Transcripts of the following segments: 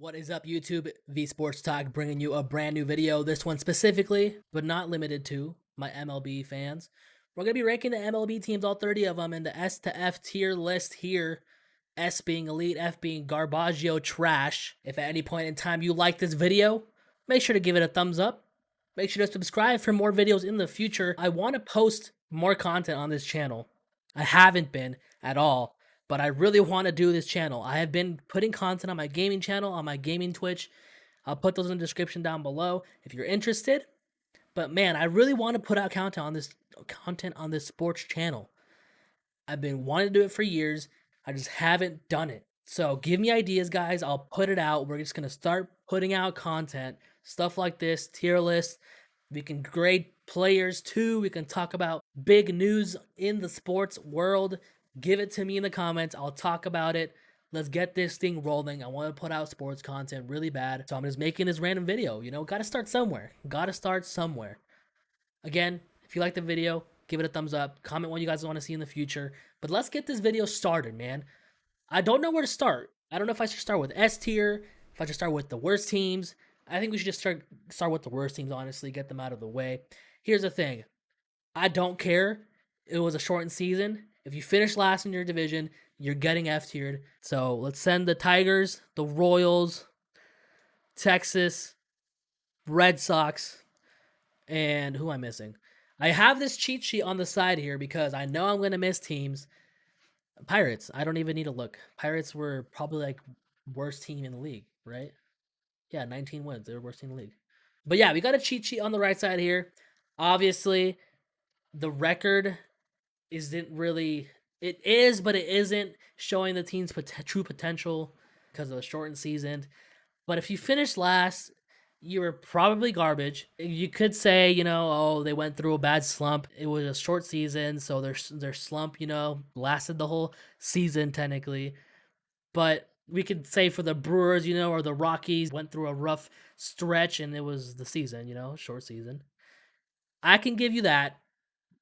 What is up, YouTube? VSportsTalk bringing you a brand new video. This one specifically, but not limited to, my MLB fans. We're going to be ranking the MLB teams, all 30 of them, in the S to F tier list here. S being elite, F being Garbaggio trash. If at any point in time you like this video, make sure to give it a thumbs up. Make sure to subscribe for more videos in the future. I want to post more content on this channel. I haven't been at all, but I really want to do this channel. I have been putting content on my gaming channel, on my gaming Twitch. I'll put those in the description down below if you're interested. But man, I really want to put out content on this sports channel. I've been wanting to do it for years. I just haven't done it. So give me ideas, guys. I'll put it out. We're just gonna start putting out content, stuff like this, tier lists. We can grade players too. We can talk about big news in the sports world. Give it to me in the comments. I'll talk about it. Let's get this thing rolling. I want to put out sports content really bad. So I'm just making this random video. Gotta start somewhere. Gotta start somewhere. Again, if you like the video, give it a thumbs up. Comment what you guys want to see in the future. But let's get this video started, man. I don't know where to start. I don't know if I should start with S tier, if I should start with the worst teams. I think we should just start with the worst teams, honestly, get them out of the way. Here's the thing. I don't care. It was a shortened season. If you finish last in your division, you're getting F tiered. So let's send the Tigers, the Royals, Texas, Red Sox, and who am I missing? I have this cheat sheet on the side here because I know I'm going to miss teams. Pirates, I don't even need to look. Pirates were probably like worst team in the league, right? Yeah, 19 wins. They were worst team in the league. But yeah, we got a cheat sheet on the right side here. Obviously, the record isn't really... It is, but it isn't showing the team's true potential because of the shortened season. But if you finish last, you were probably garbage. You could say, oh, they went through a bad slump. It was a short season, so their slump, lasted the whole season technically. But we could say for the Brewers, or the Rockies, went through a rough stretch and it was the season, short season. I can give you that.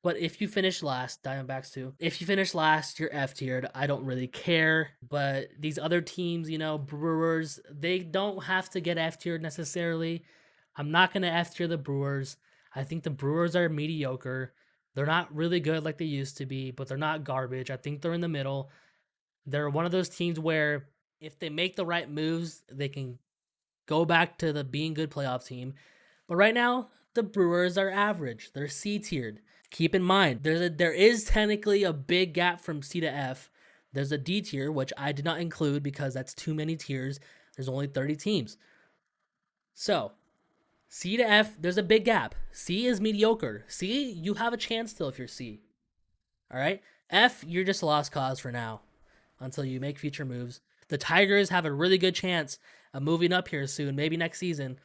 But if you finish last, Diamondbacks too, if you finish last, you're F tiered. I don't really care. But these other teams, Brewers, they don't have to get F tiered necessarily. I'm not going to F tier the Brewers. I think the Brewers are mediocre. They're not really good like they used to be, but they're not garbage. I think they're in the middle. They're one of those teams where if they make the right moves, they can go back to the being good playoff team. But right now, the Brewers are average. They're C tiered. Keep in mind, there is technically a big gap from C to F. There's a D tier, which I did not include because that's too many tiers. There's only 30 teams. So, C to F, there's a big gap. C is mediocre. C, you have a chance still if you're C. All right? F, you're just a lost cause for now until you make future moves. The Tigers have a really good chance of moving up here soon, maybe next season.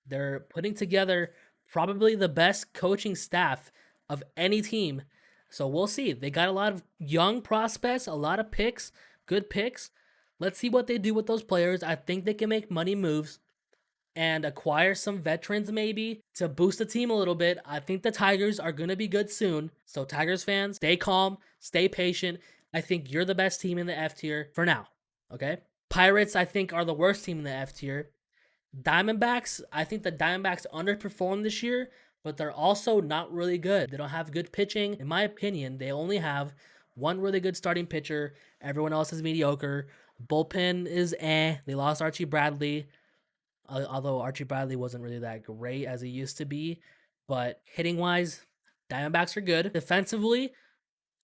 They're putting together probably the best coaching staff of any team. So we'll see. They got a lot of young prospects, a lot of picks, good picks. Let's see what they do with those players. I think they can make money moves and acquire some veterans maybe to boost the team a little bit. I think the Tigers are going to be good soon. So Tigers fans, stay calm, stay patient. I think you're the best team in the F tier for now. Okay? Pirates, I think, are the worst team in the F tier. Diamondbacks, I think the Diamondbacks underperformed this year, but they're also not really good. They don't have good pitching. In my opinion, they only have one really good starting pitcher. Everyone else is mediocre. Bullpen is eh. They lost Archie Bradley, although Archie Bradley wasn't really that great as he used to be. But hitting-wise, Diamondbacks are good. Defensively,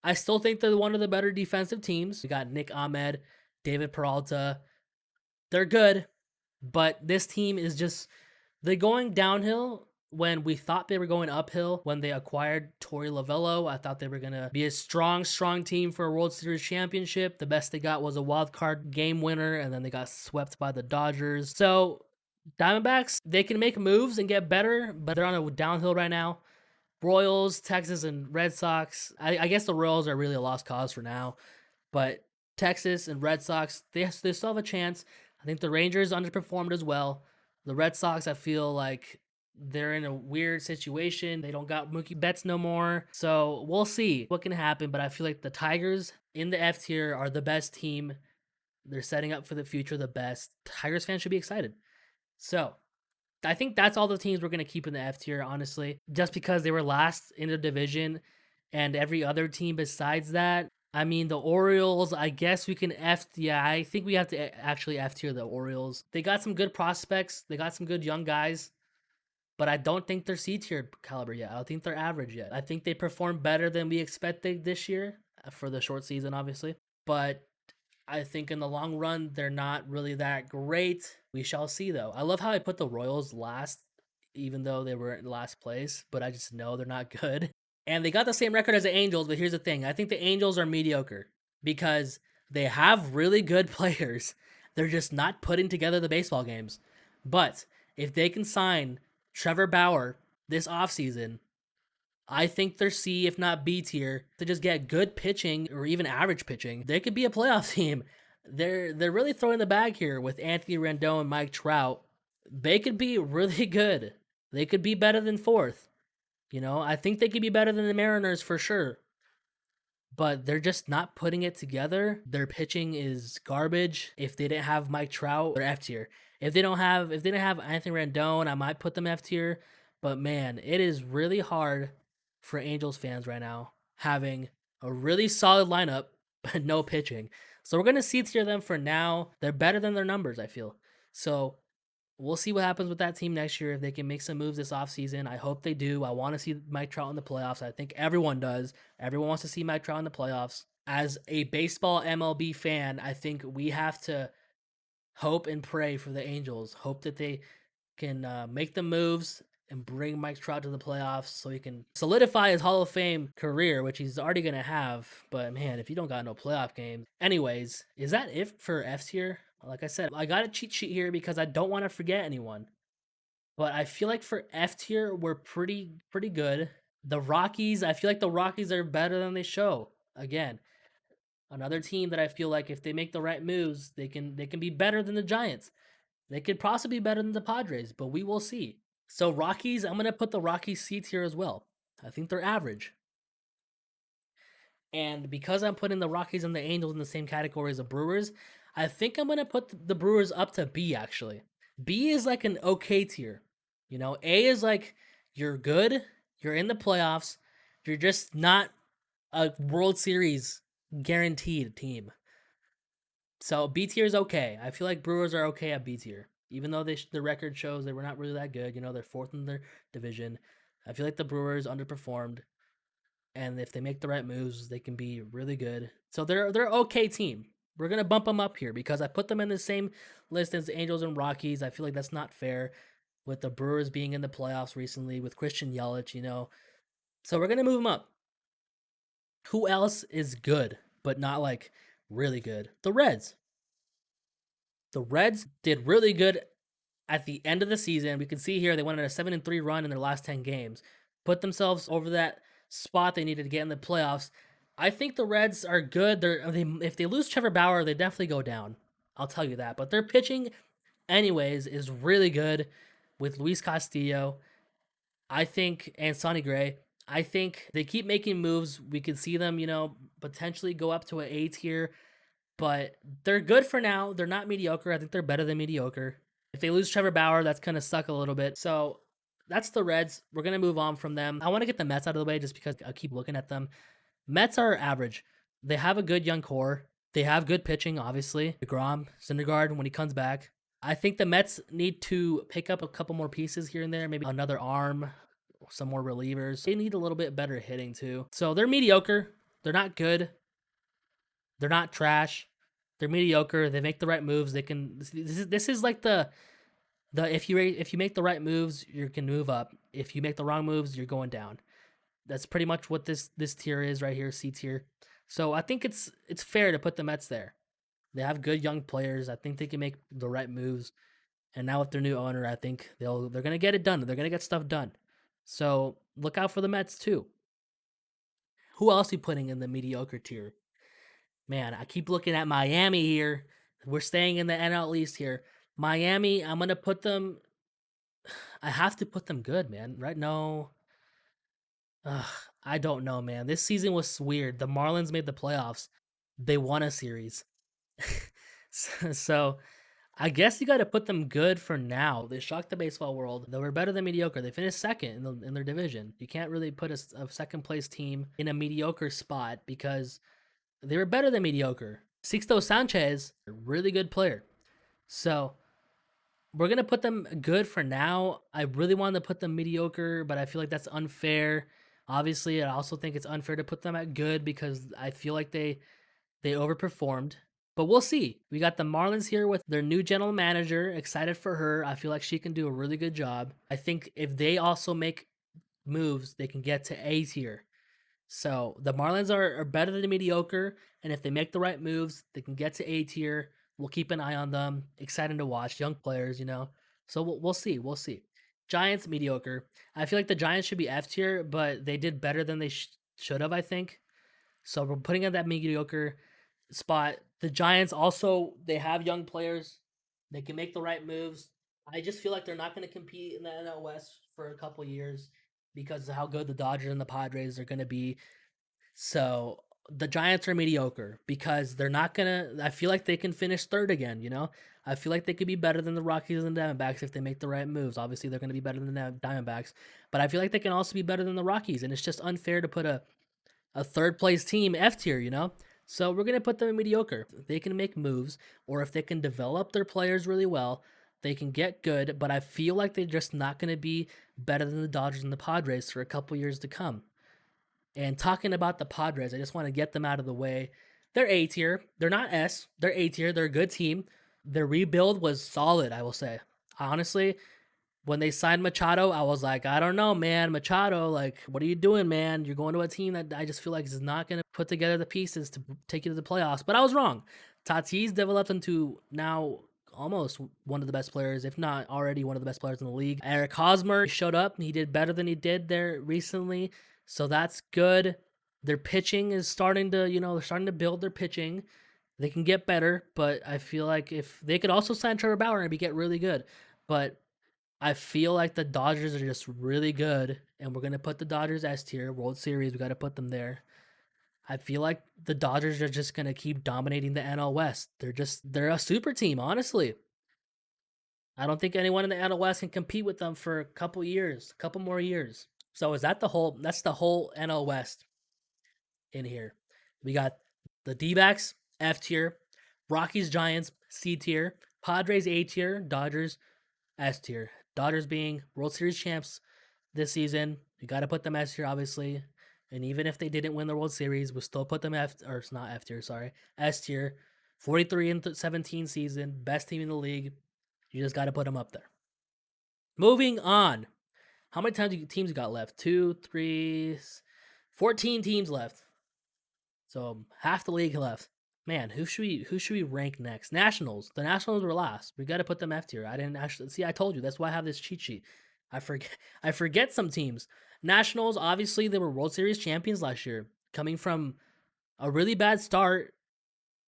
I still think they're one of the better defensive teams. We got Nick Ahmed, David Peralta. They're good, but this team is just... They're going downhill when we thought they were going uphill when they acquired Torey Lovello. I thought they were going to be a strong team for a World Series championship. The best they got was a wild card game winner, and then they got swept by the Dodgers. So Diamondbacks, they can make moves and get better, but they're on a downhill right now. Royals, Texas, and Red Sox. I guess the Royals are really a lost cause for now, but Texas and Red Sox, they still have a chance. I think the Rangers underperformed as well. The Red Sox, I feel like they're in a weird situation. They don't got Mookie Betts no more. So we'll see what can happen. But I feel like the Tigers in the F tier are the best team They're setting up for the future the best. Tigers fans should be excited. So I think that's all the teams we're going to keep in the F tier, honestly, just because they were last in the division and every other team besides that. I mean, the Orioles, I guess we can F. Yeah, I think we have to actually F tier the Orioles. They got some good prospects, they got some good young guys, but I don't think they're C tier caliber yet. I don't think they're average yet. I think they performed better than we expected this year for the short season, obviously. But I think in the long run, they're not really that great. We shall see, though. I love how I put the Royals last, even though they were in last place, but I just know they're not good. And they got the same record as the Angels, but here's the thing. I think the Angels are mediocre because they have really good players. They're just not putting together the baseball games. But if they can sign Trevor Bauer this offseason, I think they're C, if not B tier, to just get good pitching or even average pitching. They could be a playoff team. They're really throwing the bag here with Anthony Rendon and Mike Trout. They could be really good. They could be better than fourth. I think they could be better than the Mariners for sure. But they're just not putting it together. Their pitching is garbage. If they didn't have Mike Trout, they're F tier. If they didn't have Anthony Rendon, I might put them F tier. But man, it is really hard for Angels fans right now having a really solid lineup but no pitching. So we're gonna C tier them for now. They're better than their numbers, I feel. So we'll see what happens with that team next year if they can make some moves this offseason. I hope they do. I want to see Mike Trout in the playoffs. I think everyone does. Everyone wants to see Mike Trout in the playoffs. As a baseball MLB fan, I think we have to hope and pray for the Angels. Hope that they can make the moves and bring Mike Trout to the playoffs so he can solidify his Hall of Fame career, which he's already going to have. But man, if you don't got no playoff games. Anyways, is that it for F tier? Like I said, I got a cheat sheet here because I don't want to forget anyone. But I feel like for F tier, we're pretty good. The Rockies, I feel like the Rockies are better than they show. Again, another team that I feel like if they make the right moves, they can be better than the Giants. They could possibly be better than the Padres, but we will see. So Rockies, I'm gonna put the Rockies C tier as well. I think they're average. And because I'm putting the Rockies and the Angels in the same category as the Brewers, I think I'm gonna put the Brewers up to B actually. B is like an okay tier. A is like you're good, you're in the playoffs, you're just not a World Series guaranteed team. So B tier is okay. I feel like Brewers are okay at B tier, even though the record shows they were not really that good. They're fourth in their division. I feel like the Brewers underperformed, and if they make the right moves, they can be really good. So they're okay team. We're gonna bump them up here because I put them in the same list as the Angels and Rockies. I feel like that's not fair with the Brewers being in the playoffs recently with Christian Yelich. So we're gonna move them up. Who else is good but not like really good? The Reds. The Reds did really good at the end of the season. We can see here they went on a 7-3 run in their last 10 games, put themselves over that spot they needed to get in the playoffs. I think the Reds are good. If they lose Trevor Bauer, they definitely go down. I'll tell you that. But their pitching, anyways, is really good with Luis Castillo. I think, and Sonny Gray. I think they keep making moves. We could see them, potentially go up to an A tier, but they're good for now. They're not mediocre. I think they're better than mediocre. If they lose Trevor Bauer, that's going to suck a little bit. So that's the Reds. We're going to move on from them. I want to get the Mets out of the way just because I keep looking at them. Mets are average. They have a good young core. They have good pitching, obviously. DeGrom, Syndergaard, when he comes back. I think the Mets need to pick up a couple more pieces here and there, maybe another arm, some more relievers. They need a little bit better hitting too. So they're mediocre. They're not good. They're not trash. They're mediocre. They make the right moves. They can. This is like the if you make the right moves, you can move up. If you make the wrong moves, you're going down. That's pretty much what this tier is right here, C tier. So I think it's fair to put the Mets there. They have good young players. I think they can make the right moves. And now with their new owner, I think they're gonna get it done. They're gonna get stuff done. So look out for the Mets too. Who else are you putting in the mediocre tier? Man, I keep looking at Miami here. We're staying in the NL East here. Miami, I'm gonna put them. I have to put them good, man. Right? No, ugh, I don't know, man. This season was weird. The Marlins made the playoffs. They won a series. So I guess you got to put them good for now. They shocked the baseball world. They were better than mediocre. They finished second in their division. You can't really put a second place team in a mediocre spot because they were better than mediocre. Sixto Sanchez, a really good player. So we're gonna put them good for now. I really wanted to put them mediocre, but I feel like that's unfair. Obviously, I also think it's unfair to put them at good because I feel like they overperformed. But we'll see. We got the Marlins here with their new general manager. Excited for her. I feel like she can do a really good job. I think if they also make moves, they can get to A tier. So the Marlins are better than mediocre, and if they make the right moves, they can get to A tier. We'll keep an eye on them. Exciting to watch, young players, you know. So we'll see. We'll see. Giants mediocre. I feel like the Giants should be F tier, but they did better than they should have. I think. So we're putting at that mediocre spot. The Giants also they have young players. They can make the right moves. I just feel like they're not going to compete in the NL West for a couple years because of how good the Dodgers and the Padres are going to be. So the Giants are mediocre because they're not gonna. I feel like they can finish third again. You know, I feel like they could be better than the Rockies and Diamondbacks if they make the right moves. Obviously, they're going to be better than the Diamondbacks, but I feel like they can also be better than the Rockies, and it's just unfair to put a third place team F tier. You know, so we're gonna put them in mediocre. If they can make moves, or if they can develop their players really well, they can get good. But I feel like they're just not gonna be better than the Dodgers and the Padres for a couple years to come. And talking about the Padres, I just want to get them out of the way. They're A tier. They're not S. They're A tier. They're a good team. Their rebuild was solid, I will say. Honestly, when they signed Machado, I was like, I don't know, man. Machado, like, what are you doing, man? You're going to a team that I just feel like is not going to put together the pieces to take you to the playoffs. But I was wrong. Tatis developed into now almost one of the best players, if not already one of the best players in the league. Eric Hosmer showed up. He did better than he did there recently. So that's good. Their pitching is starting to, they're starting to build their pitching. They can get better, but I feel like if they could also sign Trevor Bauer and get really good. But I feel like the Dodgers are just really good, and we're gonna put the Dodgers S tier. World Series, we got to put them there. I feel like the Dodgers are just gonna keep dominating the NL West. They're a super team, honestly. I don't think anyone in the NL West can compete with them for a couple years, a couple more years. So is that the whole? That's the whole NL West in here. We got the D-backs F tier, Rockies, Giants C tier, Padres A tier, Dodgers S tier. Dodgers being World Series champs this season. You got to put them S tier, obviously. And even if they didn't win the World Series, we'll still put them it's not F tier, sorry, S tier. 43 and 17 season, best team in the league. You just got to put them up there. Moving on. How many teams you got left? 2, 3, 14 teams left. So half the league left. Man, who should we rank next? Nationals. The Nationals were last. We got to put them F tier. I didn't actually see. I told you that's why I have this cheat sheet. I forget. I forget some teams. Nationals. Obviously, they were World Series champions last year, coming from a really bad start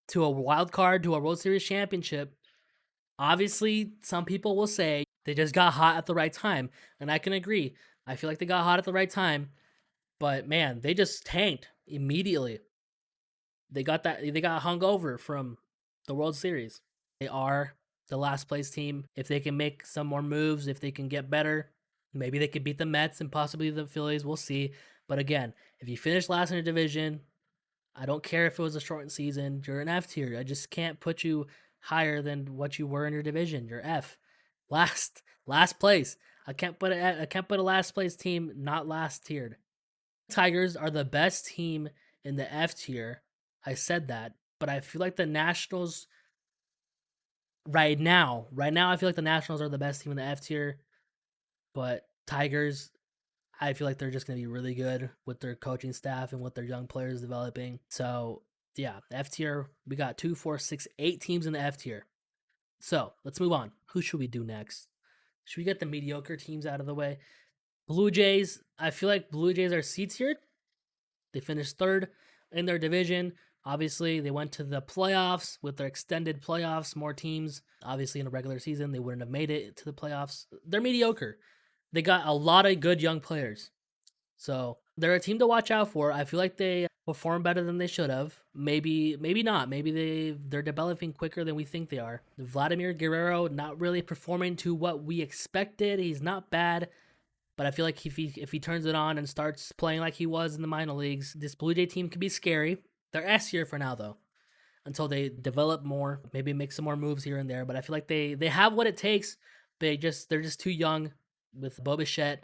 to a wild card to a World Series championship. Obviously, some people will say they just got hot at the right time, and I can agree. I feel like they got hot at the right time, but man, they just tanked immediately. They got hung over from the World Series. They are the last place team. If they can make some more moves, if they can get better, maybe they could beat the Mets and possibly the Phillies. We'll see. But again, if you finish last in your division, I don't care if it was a shortened season. You're an F tier. I just can't put you higher than what you were in your division. You're F, last place. I can't put a last place team not last tiered. Tigers are the best team in the F tier. I said that, but I feel like the Nationals right now, I feel like the Nationals are the best team in the F tier. But Tigers, I feel like they're just going to be really good with their coaching staff and with their young players developing. So yeah, F tier. We got 2, 4, 6, 8 teams in the F tier. So let's move on. Who should we do next? Should we get the mediocre teams out of the way? Blue Jays. I feel like Blue Jays are C tiered. They finished third in their division. Obviously, they went to the playoffs with their extended playoffs, more teams. Obviously, in a regular season, they wouldn't have made it to the playoffs. They're mediocre. They got a lot of good young players. So they're a team to watch out for. I feel like perform better than they should have. Maybe not. Maybe they're developing quicker than we think they are. Vladimir Guerrero not really performing to what we expected. He's not bad, but I feel like if he turns it on and starts playing like he was in the minor leagues, this Blue Jay team could be scary. They're S tier for now though, until they develop more, maybe make some more moves here and there. But I feel like they have what it takes. They're just too young with Bo Bichette,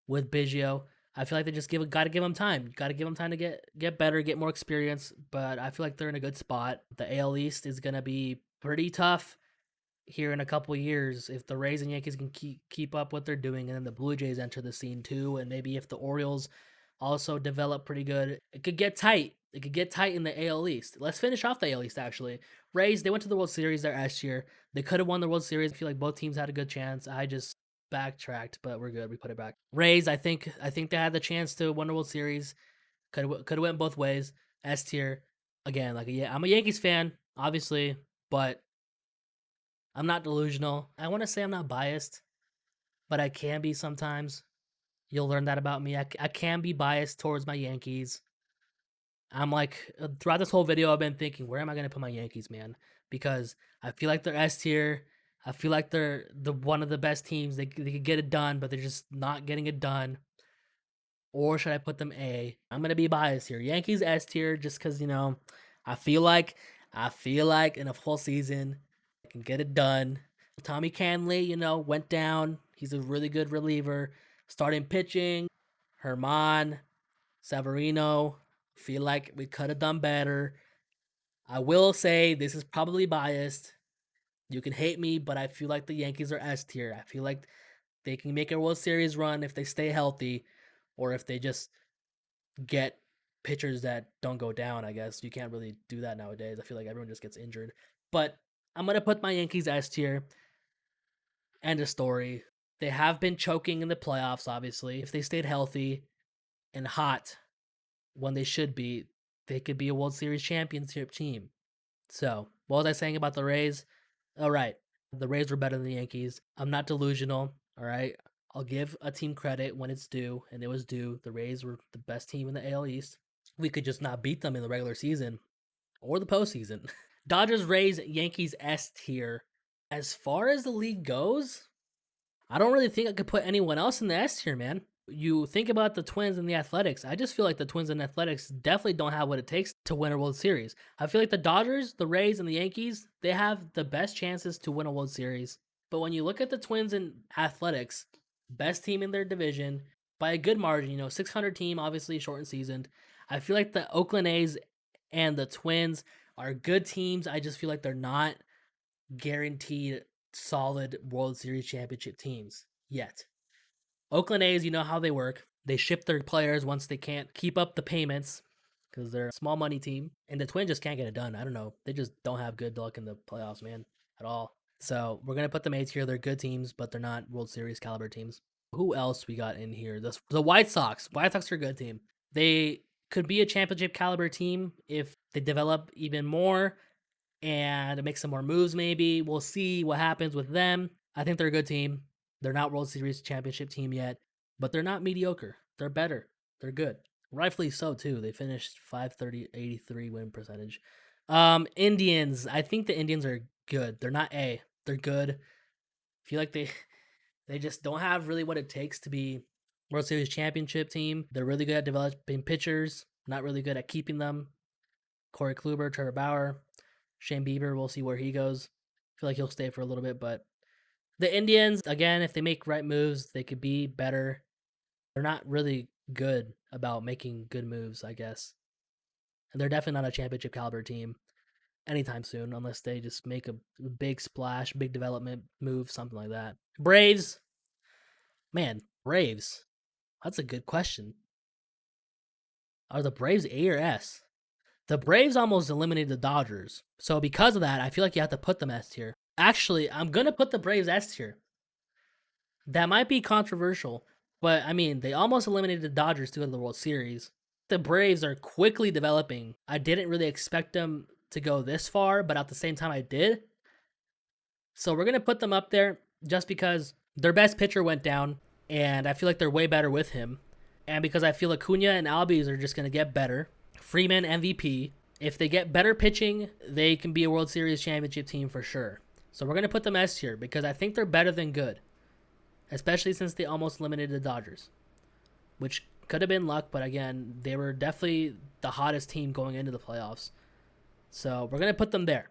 with Biggio. I feel like they just got to give them time. Got to give them time to get better, get more experience. But I feel like they're in a good spot. The AL East is gonna be pretty tough here in a couple of years if the Rays and Yankees can keep up what they're doing, and then the Blue Jays enter the scene too, and maybe if the Orioles also develop pretty good, it could get tight. It could get tight in the AL East. Let's finish off the AL East actually. Rays, they went to the World Series there last year. They could have won the World Series. I feel like both teams had a good chance. I just backtracked, but we're good. We put it back. Rays, I think they had the chance to win the World Series. Could have went both ways. S tier. Again, like yeah, I'm a Yankees fan, obviously, but I'm not delusional. I want to say I'm not biased, but I can be sometimes. You'll learn that about me. I can be biased towards my Yankees. I'm like, throughout this whole video, I've been thinking, where am I going to put my Yankees, man? Because I feel like they're S tier. I feel like they're one of the best teams. They could get it done, but they're just not getting it done. Or should I put them A? I'm going to be biased here. Yankees S tier just because, I feel like in a full season, I can get it done. Tommy Canley, went down. He's a really good reliever. Starting pitching, Herman, Severino. Feel like we could have done better. I will say this is probably biased. You can hate me, but I feel like the Yankees are S tier. I feel like they can make a World Series run if they stay healthy, or if they just get pitchers that don't go down. I guess you can't really do that nowadays. I feel like everyone just gets injured. But I'm gonna put my Yankees S tier. End of story. They have been choking in the playoffs, obviously. If they stayed healthy and hot when they should be, they could be a World Series championship team. So, what was I saying about the Rays? All right, the Rays were better than the Yankees. I'm not delusional, all right? I'll give a team credit when it's due, and it was due. The Rays were the best team in the AL East. We could just not beat them in the regular season or the postseason. Dodgers, Rays, Yankees, S tier. As far as the league goes, I don't really think I could put anyone else in the S tier, man. You think about the Twins and the Athletics. I just feel like the Twins and Athletics definitely don't have what it takes to win a World Series. I feel like the Dodgers, the Rays, and the Yankees, they have the best chances to win a World Series. But when you look at the Twins and Athletics, best team in their division by a good margin, 600 team, obviously shortened season. I feel like the Oakland A's and the Twins are good teams. I just feel like they're not guaranteed solid World Series championship teams yet. Oakland A's, you know how they work. They ship their players once they can't keep up the payments because they're a small money team. And the Twins just can't get it done. I don't know. They just don't have good luck in the playoffs, man, at all. So we're going to put them A's here. They're good teams, but they're not World Series caliber teams. Who else we got in here? The White Sox. White Sox are a good team. They could be a championship caliber team if they develop even more and make some more moves maybe. We'll see what happens with them. I think they're a good team. They're not World Series championship team yet, but they're not mediocre. They're better. They're good. Rightfully so too. They finished 530, 83 win percentage. Indians. I think the Indians are good. They're not A. They're good. I feel like they just don't have really what it takes to be World Series championship team. They're really good at developing pitchers, not really good at keeping them. Corey Kluber, Trevor Bauer, Shane Bieber, we'll see where he goes. I feel like he'll stay for a little bit, but the Indians, again, if they make right moves, they could be better. They're not really good about making good moves, I guess. And they're definitely not a championship caliber team anytime soon, unless they just make a big splash, big development move, something like that. Braves. Man, Braves. That's a good question. Are the Braves A or S? The Braves almost eliminated the Dodgers. So because of that, I feel like you have to put them S tier. Actually, I'm going to put the Braves S tier. That might be controversial, but I mean, they almost eliminated the Dodgers to go to the World Series. The Braves are quickly developing. I didn't really expect them to go this far, but at the same time, I did. So we're going to put them up there just because their best pitcher went down, and I feel like they're way better with him. And because I feel Acuna and Albies are just going to get better. Freeman MVP. If they get better pitching, they can be a World Series championship team for sure. So we're going to put them S tier because I think they're better than good, especially since they almost eliminated the Dodgers, which could have been luck, but again, they were definitely the hottest team going into the playoffs. So we're going to put them there.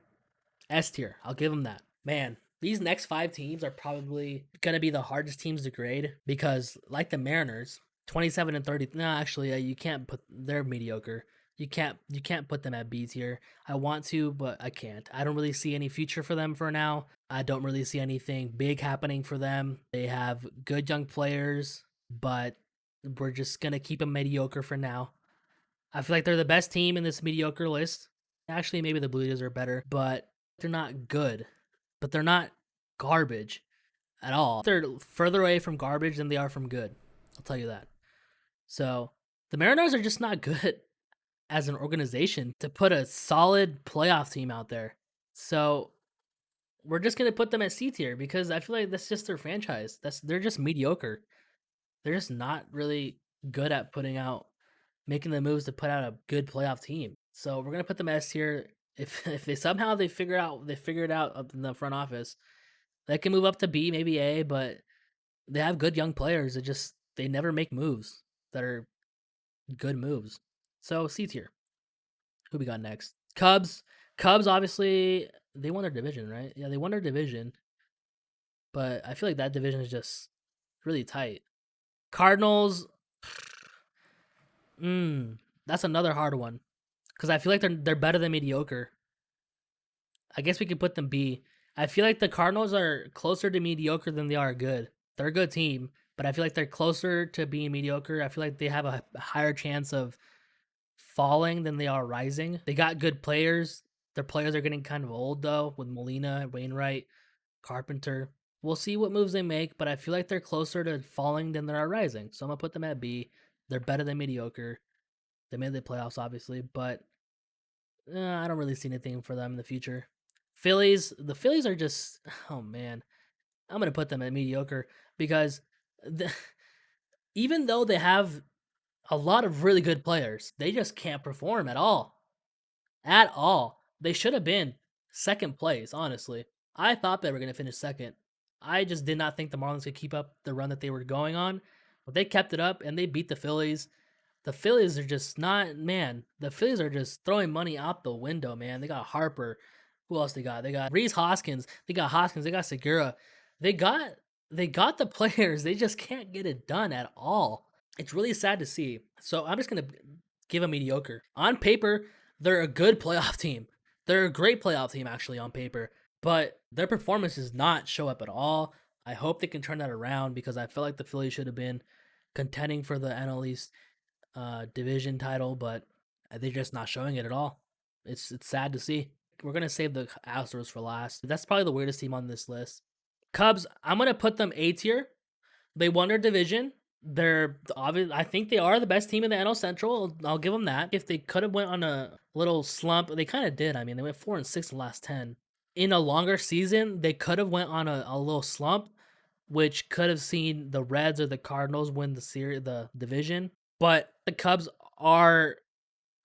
S tier. I'll give them that. Man, these next 5 teams are probably going to be the hardest teams to grade because, like the Mariners, 27 and 30. No, actually, you can't put. They're mediocre. You can't put them at B tier. I want to, but I can't. I don't really see any future for them for now. I don't really see anything big happening for them. They have good young players, but we're just gonna keep them mediocre for now. I feel like they're the best team in this mediocre list. Actually, maybe the Blue Jays are better, but they're not good. But they're not garbage at all. They're further away from garbage than they are from good. I'll tell you that. So the Mariners are just not good as an organization to put a solid playoff team out there. So we're just gonna put them at C tier because I feel like that's just their franchise. They're just mediocre. They're just not really good at making the moves to put out a good playoff team. So we're gonna put them S tier. If they somehow they figure it out up in the front office, they can move up to B, maybe A, but they have good young players. They never make moves that are good moves. So C tier. Who we got next? Cubs. Cubs obviously they won their division, right? Yeah, they won their division. But I feel like that division is just really tight. Cardinals. That's another hard one. Because I feel like they're better than mediocre. I guess we could put them B. I feel like the Cardinals are closer to mediocre than they are good. They're a good team, but I feel like they're closer to being mediocre. I feel like they have a higher chance of falling than they are rising. They got good players. Their players are getting kind of old though, with Molina, Wainwright, Carpenter. We'll see what moves they make, but I feel like they're closer to falling than they are rising. So I'm gonna put them at B. They're better than mediocre. They made the playoffs, obviously, but I don't really see anything for them in the future. Phillies, the Phillies are just, oh man, I'm gonna put them at mediocre because the, even though they have a lot of really good players, they just can't perform at all. At all. They should have been second place, honestly. I thought they were gonna finish second. I just did not think the Marlins could keep up the run that they were going on, but they kept it up and they beat the Phillies. The Phillies are just not, man. The Phillies are just throwing money out the window, man. They got Harper. Who else they got? They got Reese Hoskins. They got Hoskins. They got Segura. They got they got the players. They just can't get it done at all. It's really sad to see. So I'm just gonna give them mediocre. On paper, they're a good playoff team. They're a great playoff team actually on paper, but their performance does not show up at all. I hope they can turn that around because I feel like the Phillies should have been contending for the NL East division title, but they're just not showing it at all. It's sad to see. We're gonna save the Astros for last. That's probably the weirdest team on this list. Cubs, I'm gonna put them A tier. They won their division. They're obvious. I think they are the best team in the NL Central. I'll give them that. If they could have went on a little slump, they kind of did. I mean, they went 4-6 in the last 10. In a longer season, they could have went on a little slump, which could have seen the Reds or the Cardinals win the division. But the Cubs are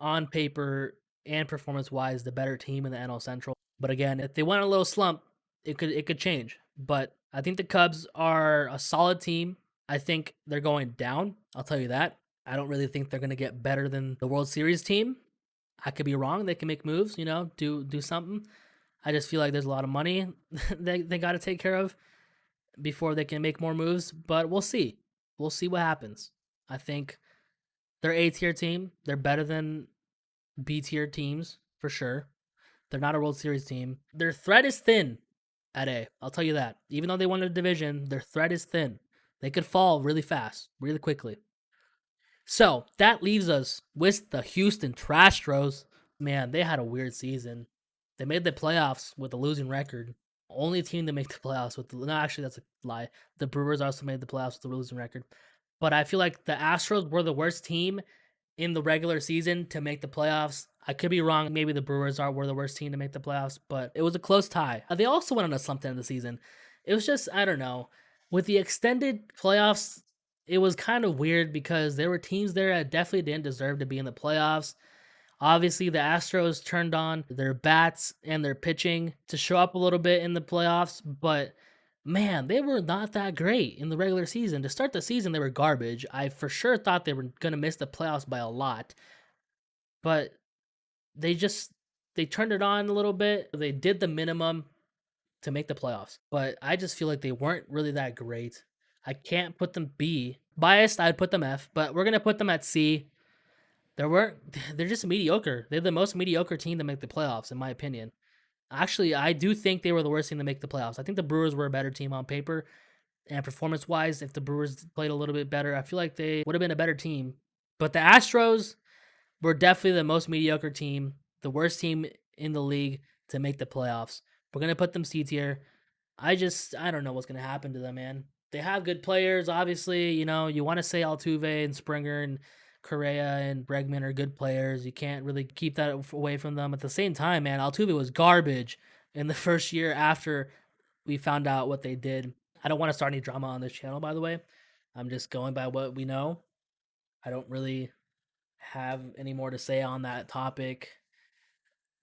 on paper and performance wise the better team in the NL Central. But again, if they went on a little slump, it could change. But I think the Cubs are a solid team. I think they're going down. I'll tell you that. I don't really think they're going to get better than the World Series team. I could be wrong. They can make moves, do something. I just feel like there's a lot of money they got to take care of before they can make more moves. But we'll see. We'll see what happens. I think they're A tier team. They're better than B tier teams for sure. They're not a World Series team. Their threat is thin at A. I'll tell you that. Even though they won the division, their threat is thin. They could fall really fast, really quickly. So that leaves us with the Houston Trastros. Man, they had a weird season. They made the playoffs with a losing record. Only team to make the playoffs with no, actually that's a lie. The Brewers also made the playoffs with a losing record. But I feel like the Astros were the worst team in the regular season to make the playoffs. I could be wrong. Maybe the Brewers were the worst team to make the playoffs, but it was a close tie. They also went on a slump to end the season. It was just, I don't know. With the extended playoffs, it was kind of weird because there were teams there that definitely didn't deserve to be in the playoffs. Obviously, the Astros turned on their bats and their pitching to show up a little bit in the playoffs, but man, they were not that great in the regular season. To start the season, they were garbage. I for sure thought they were going to miss the playoffs by a lot, but they just they turned it on a little bit. They did the minimum to make the playoffs, but I just feel like they weren't really that great. I can't put them B. Biased, I'd put them F, but we're going to put them at C. They weren't they're just mediocre. They're the most mediocre team to make the playoffs, in my opinion. Actually, I do think they were the worst team to make the playoffs. I think the Brewers were a better team on paper and performance-wise. If the Brewers played a little bit better, I feel like they would have been a better team. But the Astros were definitely the most mediocre team, the worst team in the league to make the playoffs. We're gonna put them C tier. I don't know what's gonna happen to them, man. They have good players, obviously. You want to say Altuve and Springer and Correa and Bregman are good players. You can't really keep that away from them. At the same time, man, Altuve was garbage in the first year after we found out what they did. I don't want to start any drama on this channel, by the way. I'm just going by what we know. I don't really have any more to say on that topic.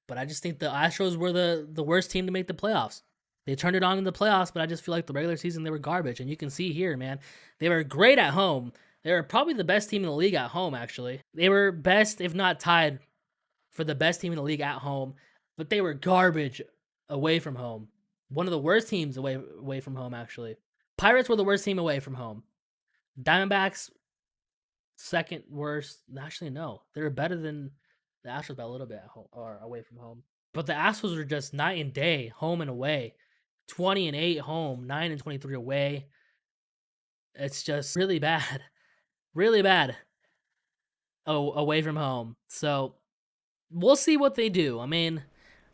But I just think the Astros were the worst team to make the playoffs. They turned it on in the playoffs, but I just feel like the regular season they were garbage. And you can see here, man, they were great at home. They were probably the best team in the league at home, actually. They were best, if not tied, for the best team in the league at home, but they were garbage away from home. One of the worst teams away from home, actually. Pirates were the worst team away from home. Diamondbacks, second worst. Actually, no. They were better than the Astros by a little bit at home or away from home. But the Astros were just night and day, home and away. 20-8 home, 9-23 away. It's just really bad. Really bad. Away from home. So we'll see what they do. I mean,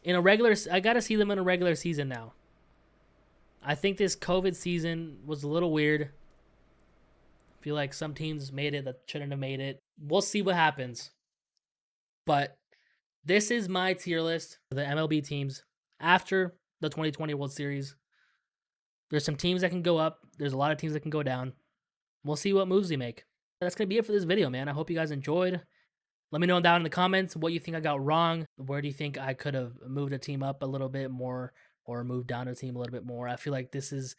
I gotta see them in a regular season now. I think this COVID season was a little weird. I feel like some teams made it that shouldn't have made it. We'll see what happens. But this is my tier list for the MLB teams after the 2020 World Series. There's some teams that can go up. There's a lot of teams that can go down. We'll see what moves they make. That's going to be it for this video, man. I hope you guys enjoyed. Let me know down in the comments what you think I got wrong. Where do you think I could have moved a team up a little bit more or moved down a team a little bit more? I feel like this is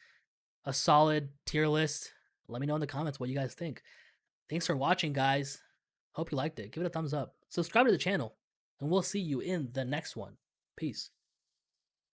a solid tier list. Let me know in the comments what you guys think. Thanks for watching, guys. Hope you liked it. Give it a thumbs up. Subscribe to the channel, and we'll see you in the next one. Peace.